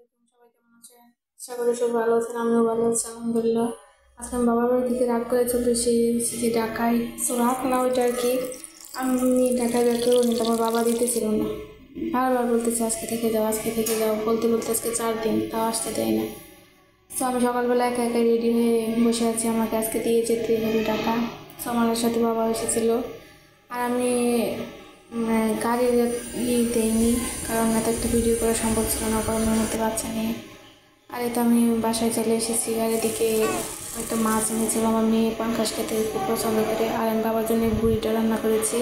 আলাইকুম, সবাই কেমন আছেন? আশা করি সব ভালো আছেন, আমিও ভালো আছি আলহামদুলিল্লাহ। আজকে আমি বাবার বাড়ি থেকে রাগ করে চলে এসেছি ঢাকায়। সো রাগ না, ওইটা আর কি, আমি ঢাকায় বের করবো কিন্তু আমার বাবা দিতেছিল না, বারবার বলতেছে আজকে থেকে যাও আজকে থেকে যাও, বলতে বলতে আজকে 4 দিন, তাও আসতে দেয় না। সো আমি সকালবেলা একা একা রেডি হয়ে বসে আছি, আমাকে আজকে দিয়ে যেতে হবে টাকা। সো আমার সাথে বাবা এসেছিলো, আর আমি গাড়ির দেয়নি, কারণ এত একটা ভিডিও করা সম্ভব ছিল না, কারণ ওর মধ্যে বাচ্চা নিয়ে। আর এই তো আমি বাসায় চলে এসেছি, আর এদিকে একটা মাছ এনেছিল, আমার মেয়ে পাঙ্কাশ খেতে খুব পছন্দ করে, আর আমি বাবার জন্য বুড়িটা রান্না করেছি।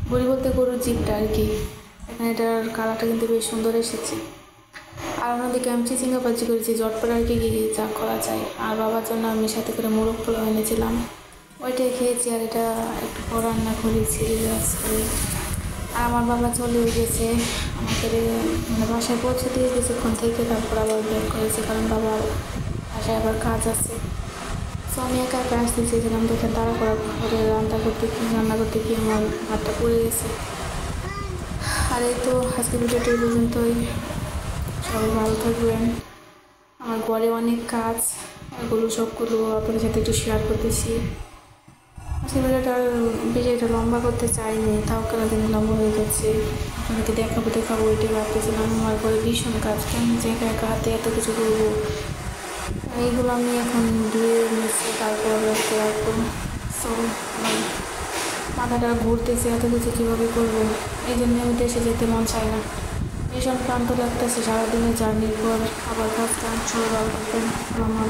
বুড়ি বলতে গরুর জিপটা আর কি। এখানে এটার কালারটা কিন্তু বেশ সুন্দর এসেছে। আর অন্যদিকে আমি চিচিঙ্গা ভাজি করেছি, ঝটপট আর কি যা করা যায়। আর বাবার জন্য আমি সাথে করে মোরগ পোলাও এনেছিলাম, ওইটাই খেয়েছি। আর এটা একটু পর রান্না করেছি রিল্যাক্স করে। আর আমার বাবা চলে গেছে, আমাকে মানে বাসায় পৌঁছে দিয়ে কিছুক্ষণ থেকে তারপর আবার ব্যাক করেছে, কারণ বাবার বাসায় আবার কাজ আছে। সো আমি একা একা আসতে চেয়েছিলাম, দেখে তাড়া করা করে রান্না করতে গিয়ে আমার হাতটা পড়ে গেছে। আর এই তো আজকে ভিডিওটি এই পর্যন্তই। সবাই ভালো থাকবেন। আমার ঘরে অনেক কাজ, এগুলো সবগুলো আপনাদের সাথে একটু শেয়ার করতেছি। আজকে ভিডিওটা বেশি একটা লম্বা করতে চাইনি, তাও কেন দিন লম্বা হয়ে যাচ্ছে। আপনাদেরকে দেখাবো এটাই ভাবতেছিলাম। আমার ঘরে ভীষণ কাজ, কেন যে একা একা হাতে এত কিছু করবো। এইগুলো আমি এখন ধুয়ে নিচ্ছি, তারপর রাখবো। সো আমার মাথাটা ঘুরতেছে, এত কিছু কীভাবে করবো, এই জন্য আমি দেশে যেতে মন চায় না। ভীষণ ক্লান্ত লাগতেছে সারাদিনের জার্নির পর, আবার কাজ কাম সবাই ভালো থাকবেন। আমার